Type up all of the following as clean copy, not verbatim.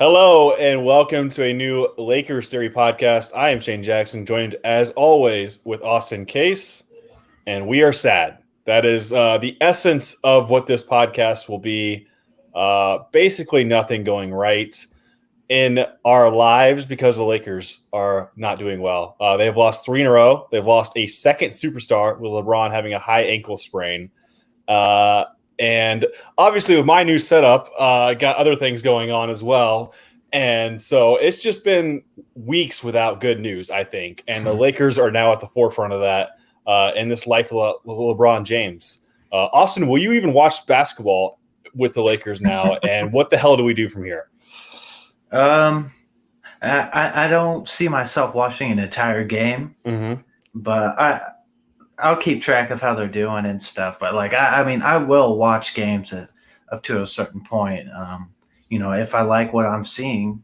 Hello and welcome to a new Lakers Theory podcast. I am Shane Jackson, joined as always with Austin Case, and we are sad. That is the essence of what this podcast will be. Basically, nothing going right in our lives because the Lakers are not doing well. They've lost 3 in a row. They've lost a second superstar with LeBron having a high ankle sprain. And obviously, with my new setup, I got other things going on as well. And so it's just been weeks without good news, I think. And the Lakers are now at the forefront of that in this life of LeBron James. Austin, will you even watch basketball with the Lakers now? And what the hell do we do from here? I don't see myself watching an entire game, but I'll keep track of how they're doing and stuff. But I mean, I will watch games up to a certain point. If I like what I'm seeing,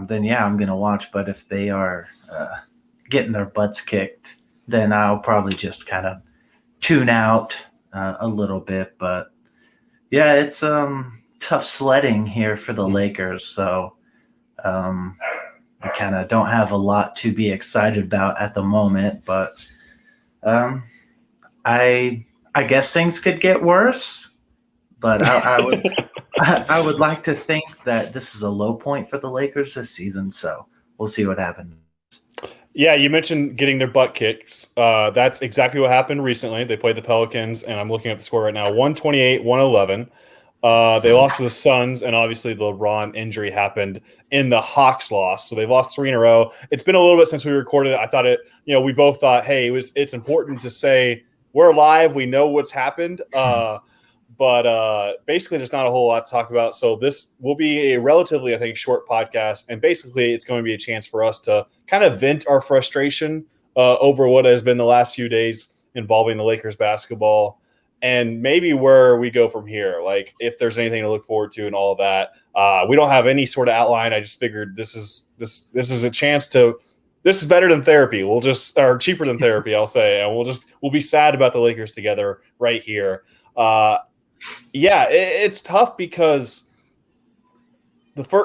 then yeah, I'm gonna watch. But if they are getting their butts kicked, then I'll probably just kind of tune out a little bit. But yeah, it's tough sledding here for the Lakers. So we kind of don't have a lot to be excited about at the moment. But I guess things could get worse, but I would like to think that this is a low point for the Lakers this season. So we'll see what happens. Yeah, you mentioned getting their butt kicked. That's exactly what happened recently. They played the Pelicans, and I'm looking at the score right now, 128-111. They lost to the Suns, and obviously the LeBron injury happened in the Hawks loss. So they've lost 3 in a row. It's been a little bit since we recorded it. I thought we both thought, hey, it's important to say we're live. We know what's happened. But basically there's not a whole lot to talk about. So this will be a relatively, I think, short podcast. And basically it's going to be a chance for us to kind of vent our frustration over what has been the last few days involving the Lakers basketball. And maybe where we go from here, like if there's anything to look forward to and all of that. We don't have any sort of outline. I just figured this is a chance to. This is better than therapy. Or cheaper than therapy, I'll say, and we'll be sad about the Lakers together right here. It's tough because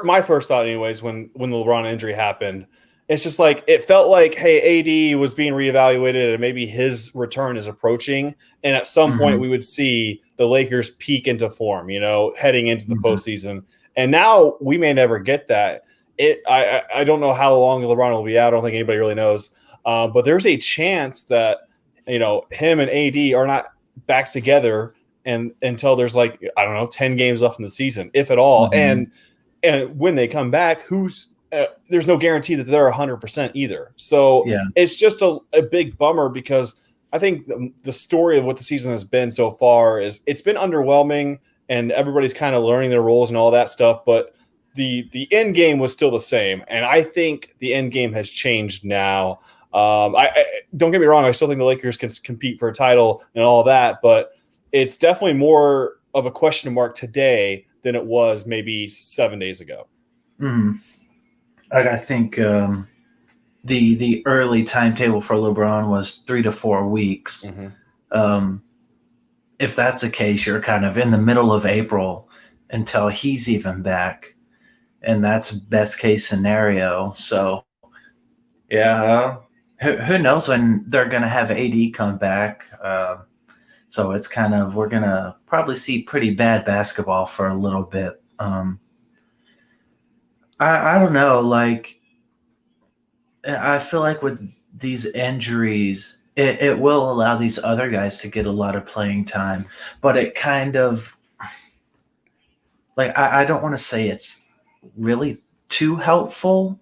my first thought, anyways, when the LeBron injury happened. It's just like it felt like, hey, AD was being reevaluated and maybe his return is approaching. And at some point we would see the Lakers peak into form, heading into the postseason. And now we may never get that. I don't know how long LeBron will be out. I don't think anybody really knows. But there's a chance that, him and AD are not back together and until there's 10 games left in the season, if at all. And when they come back, there's no guarantee that they're 100% either. So It's just a big bummer because I think the story of what the season has been so far is it's been underwhelming and everybody's kind of learning their roles and all that stuff. But the end game was still the same. And I think the end game has changed now. I don't get me wrong. I still think the Lakers can compete for a title and all that, but it's definitely more of a question mark today than it was maybe 7 days ago. I think the early timetable for LeBron was 3 to 4 weeks. If that's the case, you're kind of in the middle of April until he's even back, and that's best case scenario. So, who knows when they're going to have AD come back? So it's kind of we're going to probably see pretty bad basketball for a little bit. I don't know. I feel like with these injuries, it will allow these other guys to get a lot of playing time, but it kind of I don't want to say it's really too helpful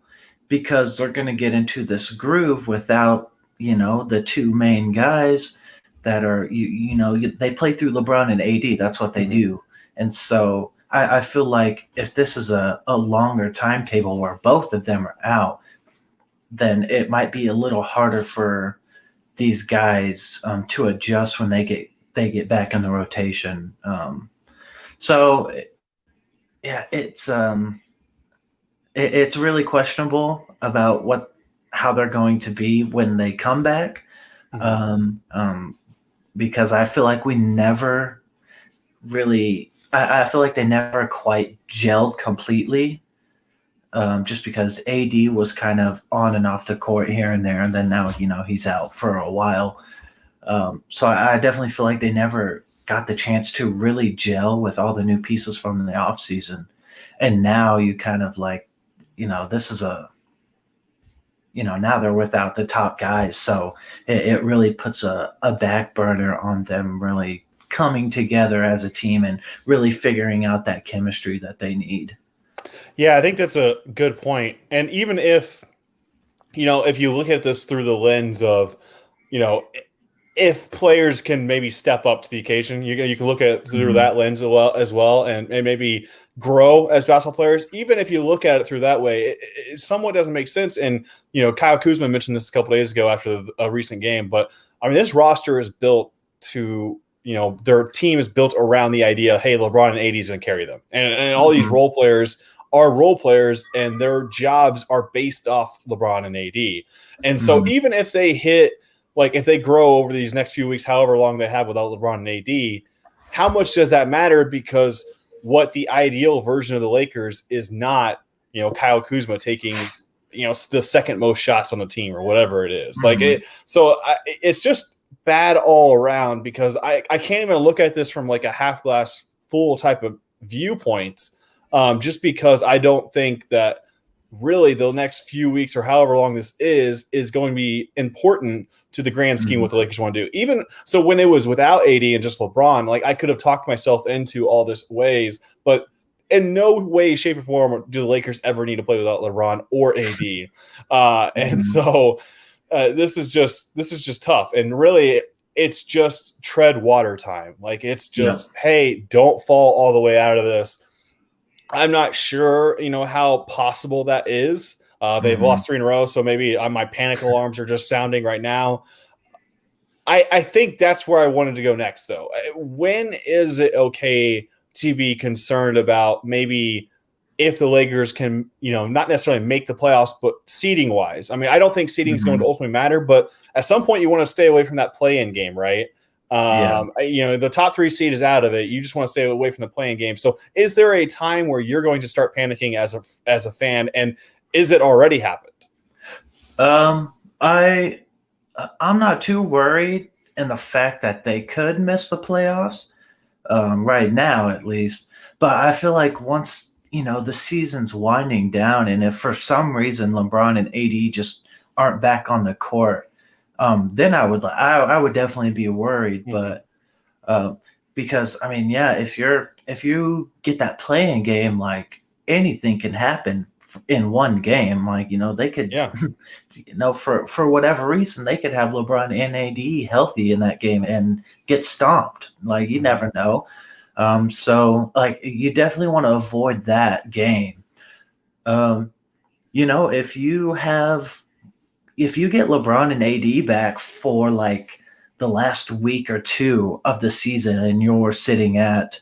because they're going to get into this groove without, the two main guys that are, they play through LeBron and AD. That's what they do. And so I feel like if this is a longer timetable where both of them are out, then it might be a little harder for these guys to adjust when they get back in the rotation. It's really questionable about how they're going to be when they come back, because I feel like we never really. I feel like they never quite gelled completely just because AD was kind of on and off the court here and there, and then now he's out for a while. So I definitely feel like they never got the chance to really gel with all the new pieces from the offseason. And now you kind of like, this is now they're without the top guys. So it really puts a back burner on them really coming together as a team and really figuring out that chemistry that they need. Yeah, I think that's a good point. And even if you look at this through the lens of, if players can maybe step up to the occasion, you can look at it through that lens as well, and maybe grow as basketball players. Even if you look at it through that way, it somewhat doesn't make sense. And Kyle Kuzma mentioned this a couple days ago after a recent game, but I mean, this roster is built to, their team is built around the idea, hey, LeBron and AD is going to carry them, and all these role players are role players, and their jobs are based off LeBron and AD. And so even if they hit, like if they grow over these next few weeks, however long they have without LeBron and AD, how much does that matter? Because what the ideal version of the Lakers is not, Kyle Kuzma taking, the second most shots on the team or whatever it is. It's just bad all around, because I can't even look at this from like a half glass full type of viewpoint, just because I don't think that really the next few weeks or however long this is going to be important to the grand scheme what the Lakers want to do. Even so, when it was without AD and just LeBron, like I could have talked myself into all this ways, but in no way, shape, or form do the Lakers ever need to play without LeBron or AD. And so this is just tough. And really, it's just tread water time. Like it's just, hey, don't fall all the way out of this. I'm not sure, how possible that is. They've lost 3 in a row, so maybe my panic alarms are just sounding right now. I think that's where I wanted to go next, though. When is it okay to be concerned about maybe if the Lakers can, not necessarily make the playoffs, but seeding-wise? I mean, I don't think seeding is going to ultimately matter, but at some point you want to stay away from that play-in game, right? The top 3 seed is out of it. You just want to stay away from the playing game. So is there a time where you're going to start panicking as a fan, and is it already happened? I'm not too worried in the fact that they could miss the playoffs right now, at least. But I feel like once, the season's winding down, and if for some reason LeBron and AD just aren't back on the court, then I would definitely be worried. But because I mean, if you get that playing game, like anything can happen in one game. Like they could, for whatever reason, they could have LeBron and AD healthy in that game and get stomped. Like you never know. So like you definitely want to avoid that game. If you get LeBron and AD back for like the last week or two of the season, and you're sitting at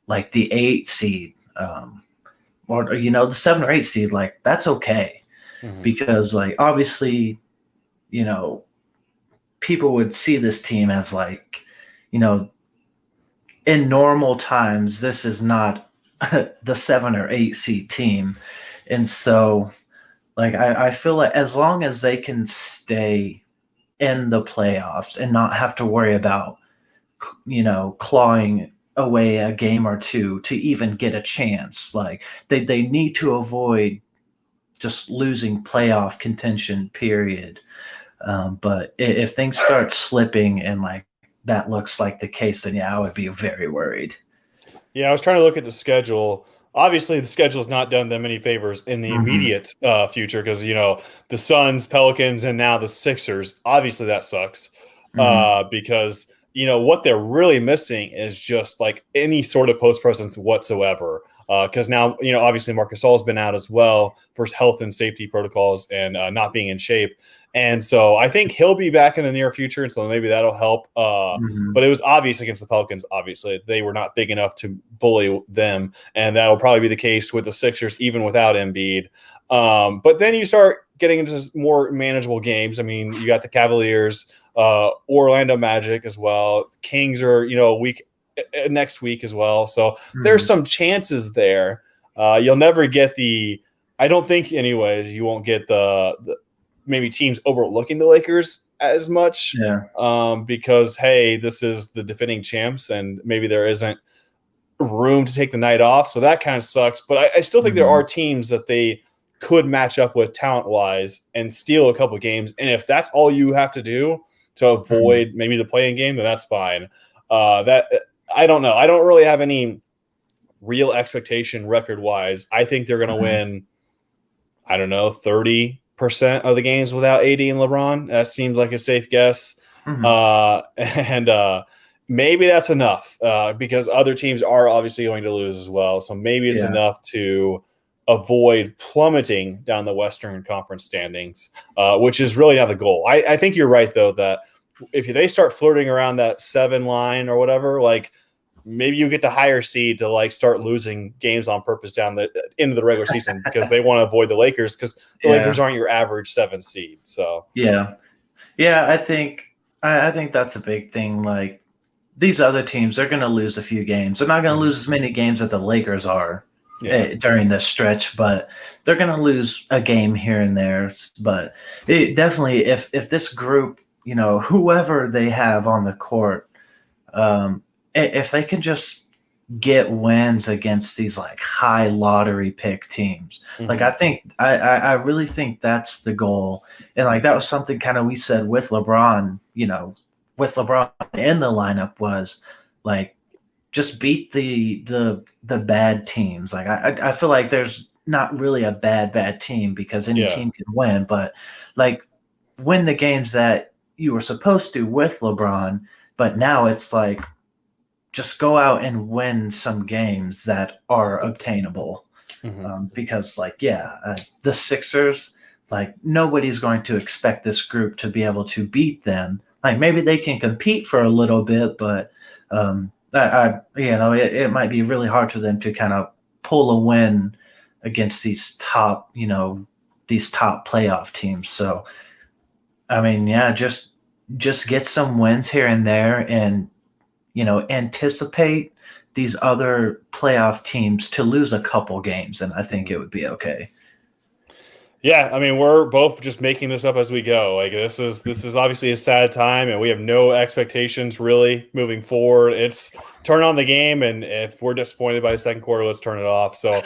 like the 8 seed, or the 7 or 8 seed, like that's okay, because like obviously, people would see this team as like, in normal times, this is not the 7 or 8 seed team, and so. Like, I feel like as long as they can stay in the playoffs and not have to worry about, clawing away a game or two to even get a chance, like they need to avoid just losing playoff contention, period. But if things start slipping and like that looks like the case, then I would be very worried. Yeah, I was trying to look at the schedule. Obviously, the schedule has not done them any favors in the immediate future, because, the Suns, Pelicans, and now the Sixers, obviously that sucks because, what they're really missing is just like any sort of post presence whatsoever. Because now, obviously Marc Gasol's been out as well for health and safety protocols and not being in shape. And so I think he'll be back in the near future, and so maybe that'll help. But it was obvious against the Pelicans, obviously. They were not big enough to bully them, and that'll probably be the case with the Sixers, even without Embiid. But then you start getting into more manageable games. I mean, you got the Cavaliers, Orlando Magic as well. Kings are, next week as well. So there's some chances there. You'll never get the I don't think, anyways, you won't get the maybe teams overlooking the Lakers as much. Yeah. Because, hey, this is the defending champs, and maybe there isn't room to take the night off. So that kind of sucks. But I still think there are teams that they could match up with talent-wise and steal a couple games. And if that's all you have to do to avoid maybe the play-in game, then that's fine. That I don't know. I don't really have any real expectation record-wise. I think they're going to win, I don't know, 30% of the games without AD and LeBron. That seems like a safe guess. Maybe that's enough because other teams are obviously going to lose as well. So maybe it's enough to avoid plummeting down the Western Conference standings, which is really not the goal. I think you're right, though, that if they start flirting around that 7 line or whatever, like maybe you get the higher seed to like start losing games on purpose down the into the regular season because they want to avoid the Lakers because the Lakers aren't your average 7 seed. So I think that's a big thing. Like these other teams, they're going to lose a few games. They're not going to lose as many games as the Lakers are during this stretch, but they're going to lose a game here and there. But it definitely, if this group, you know, whoever they have on the court, if they can just get wins against these like high lottery pick teams, like I really think that's the goal. And like that was something kind of we said with LeBron, you know, with LeBron in the lineup was like just beat the bad teams. Like I feel like there's not really a bad team because any team can win, but like win the games that you were supposed to with LeBron. But now it's like just go out and win some games that are obtainable. Because like the Sixers, like nobody's going to expect this group to be able to beat them. Like maybe they can compete for a little bit, but it might be really hard for them to kind of pull a win against these top playoff teams. So, I mean, just get some wins here and there, and you know, anticipate these other playoff teams to lose a couple games, and I think it would be okay. Yeah, I mean, we're both just making this up as we go. Like this is obviously a sad time, and we have no expectations really moving forward. It's turn on the game, and if we're disappointed by the second quarter, let's turn it off. So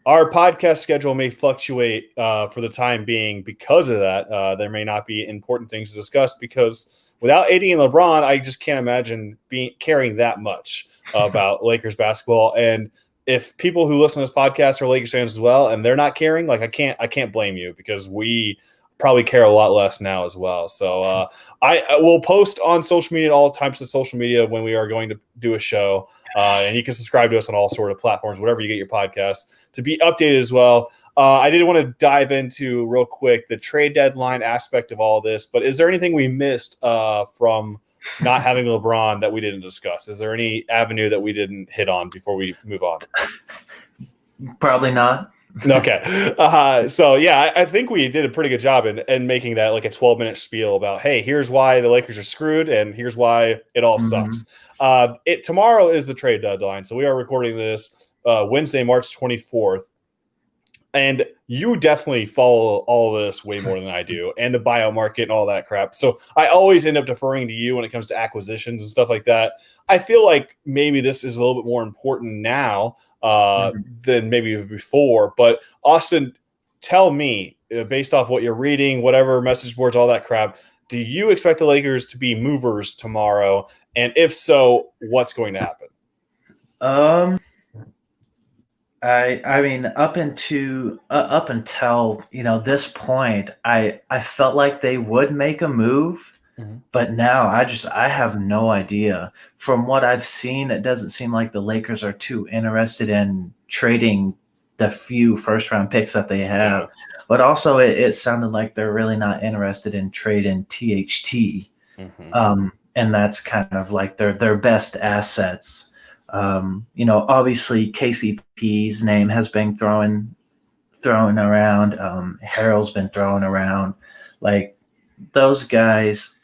our podcast schedule may fluctuate for the time being because of that. There may not be important things to discuss because without AD and LeBron, I just can't imagine caring that much about Lakers basketball. And if people who listen to this podcast are Lakers fans as well, and they're not caring, like I can't blame you because we probably care a lot less now as well. So I will post on social media, all types of social media when we are going to do a show, and you can subscribe to us on all sort of platforms, whatever you get your podcasts, to be updated as well. I did want to dive into real quick the trade deadline aspect of all this, but is there anything we missed from not having LeBron that we didn't discuss? Is there any avenue that we didn't hit on before we move on? Probably not. Okay. So yeah, I think we did a pretty good job in making that like a 12-minute spiel about, hey, here's why the Lakers are screwed and here's why it all sucks. Tomorrow is the trade deadline. So we are recording this Wednesday, March 24th. And you definitely follow all of this way more than I do, and the buyout market and all that crap. So I always end up deferring to you when it comes to acquisitions and stuff like that. I feel like maybe this is a little bit more important now than maybe before. But Austin, tell me, based off what you're reading, whatever message boards, all that crap, do you expect the Lakers to be movers tomorrow? And if so, what's going to happen? I mean, up until you know this point, I felt like they would make a move, but now I have no idea. From what I've seen, it doesn't seem like the Lakers are too interested in trading the few first round picks that they have. But also, it sounded like they're really not interested in trading THT, and that's kind of like their best assets. You know, obviously KCP's name has been thrown around. Harrell's been thrown around. Like those guys,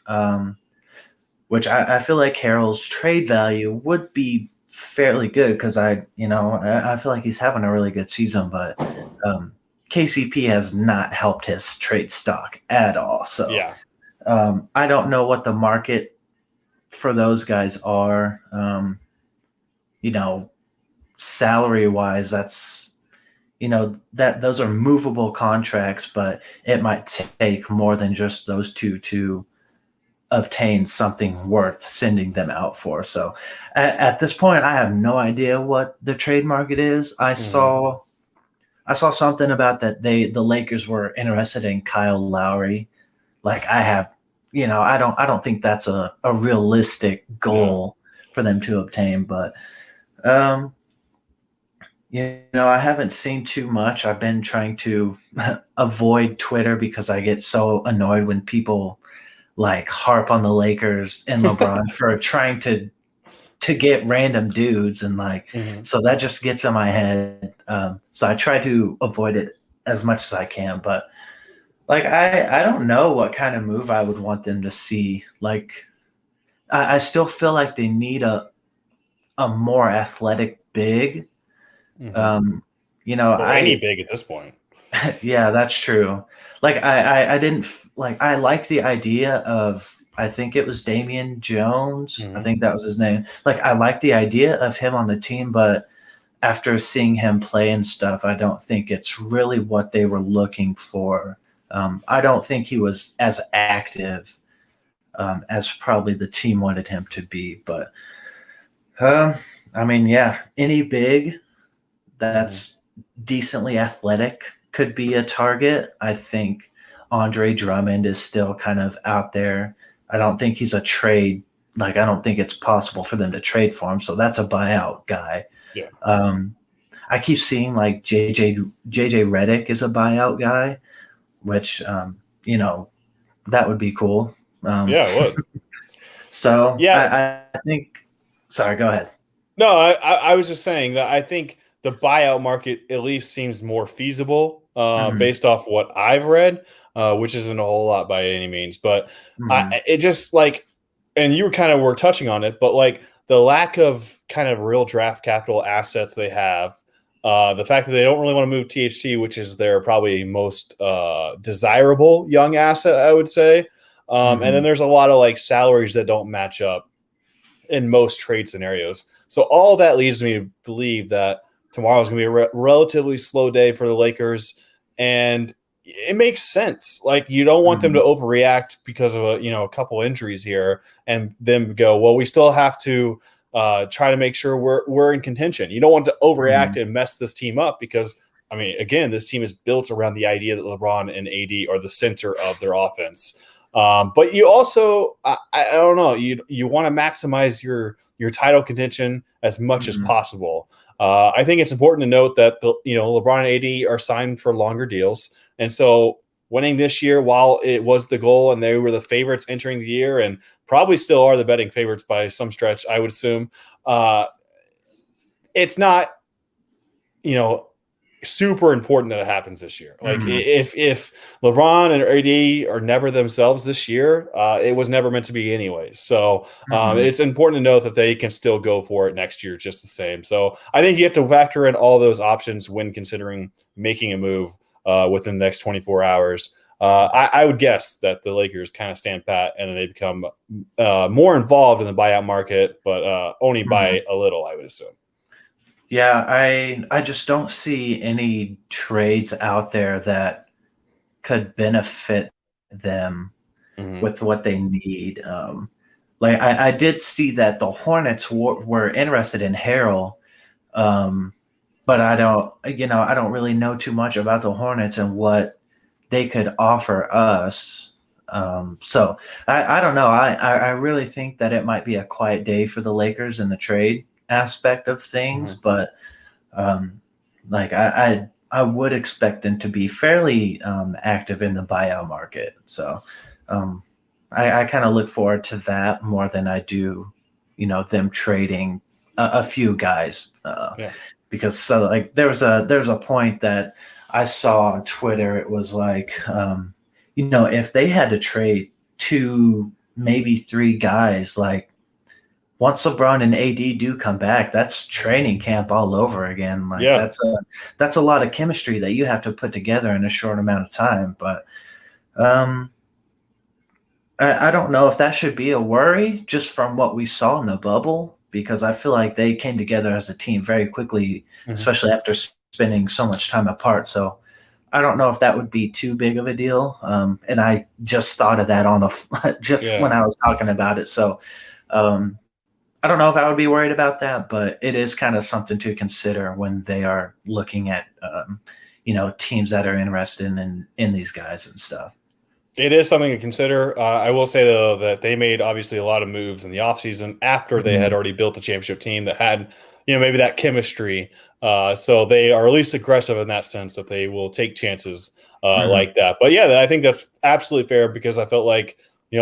which I feel like Harrell's trade value would be fairly good because I feel like he's having a really good season. But KCP has not helped his trade stock at all. So Yeah. I don't know what the market for those guys are. Salary wise, that's that those are movable contracts, but it might take more than just those two to obtain something worth sending them out for. So at this point, I have no idea what the trade market is. I saw something about that the Lakers were interested in Kyle Lowry. Like I don't think that's a realistic goal for them to obtain, but I haven't seen too much. I've been trying to avoid Twitter because I get so annoyed when people like harp on the Lakers and LeBron for trying to get random dudes, and so that just gets in my head. So I try to avoid it as much as I can, but I don't know what kind of move I would want them to see. Like I still feel like they need a more athletic big. Any big at this point. Yeah, that's true. Like I didn't I liked the idea of, I think it was Damian Jones. I think that was his name. Like I liked the idea of him on the team, but after seeing him play and stuff, I don't think it's really what they were looking for. I don't think he was as active as probably the team wanted him to be. But any big that's decently athletic could be a target. I think Andre Drummond is still kind of out there. I don't think he's a trade. I don't think it's possible for them to trade for him. So that's a buyout guy. Yeah. I keep seeing JJ Redick is a buyout guy, which, that would be cool. It would. So yeah, I think, sorry, go ahead. No, I was just saying that I think the buyout market at least seems more feasible based off what I've read, which isn't a whole lot by any means. But it just and you were touching on it, but the lack of kind of real draft capital assets they have, the fact that they don't really want to move THT, which is their probably most desirable young asset, I would say. And then there's a lot of salaries that don't match up in most trade scenarios. So all that leads me to believe that tomorrow is going to be a relatively slow day for the Lakers, and it makes sense. You don't want them to overreact because of a couple injuries here, and then go, well, we still have to try to make sure we're in contention. You don't want to overreact and mess this team up because, again, this team is built around the idea that LeBron and AD are the center of their offense. But you also, I don't know, you want to maximize your title contention as much as possible. I think it's important to note that LeBron and AD are signed for longer deals, and so winning this year, while it was the goal and they were the favorites entering the year, and probably still are the betting favorites by some stretch, I would assume, it's not super important that it happens this year. If LeBron and AD are never themselves this year, it was never meant to be anyways. So it's important to note that they can still go for it next year just the same. So I think you have to factor in all those options when considering making a move within the next 24 hours. I would guess that the Lakers kind of stand pat and then they become more involved in the buyout market, but only by a little, I would assume. Yeah, I just don't see any trades out there that could benefit them with what they need. I did see that the Hornets were interested in Harrell, but I don't really know too much about the Hornets and what they could offer us. So I don't know. I really think that it might be a quiet day for the Lakers in the trade aspect of things, but I would expect them to be fairly active in the buyout market. So I kind of look forward to that more than I do, them trading a few guys. Because there was a point that I saw on Twitter. It was if they had to trade 2, maybe 3 guys, once LeBron and AD do come back, that's training camp all over again. Like that's a lot of chemistry that you have to put together in a short amount of time. But I don't know if that should be a worry just from what we saw in the bubble, because I feel like they came together as a team very quickly, especially after spending so much time apart. So I don't know if that would be too big of a deal. And I just thought of that when I was talking about it. So I don't know if I would be worried about that, but it is kind of something to consider when they are looking at, teams that are interested in these guys and stuff. It is something to consider. I will say, though, that they made obviously a lot of moves in the offseason after they had already built a championship team that had, maybe that chemistry. So they are at least aggressive in that sense that they will take chances like that. But yeah, I think that's absolutely fair, because I felt like,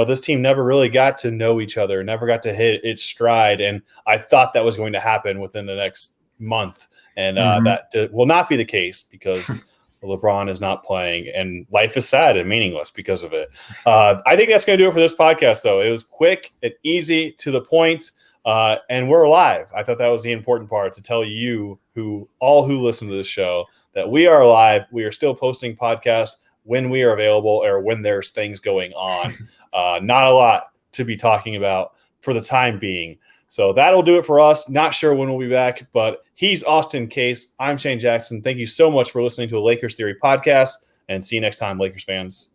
this team never really got to know each other, never got to hit its stride. And I thought that was going to happen within the next month. And that will not be the case, because LeBron is not playing, and life is sad and meaningless because of it. I think that's going to do it for this podcast, though. It was quick and easy, to the point, and we're live. I thought that was the important part, to tell you who listen to this show that we are live. We are still posting podcasts when we are available, or when there's things going on. Not a lot to be talking about for the time being. So that'll do it for us. Not sure when we'll be back, but he's Austin Case. I'm Shane Jackson. Thank you so much for listening to a Lakers Theory podcast, and see you next time, Lakers fans.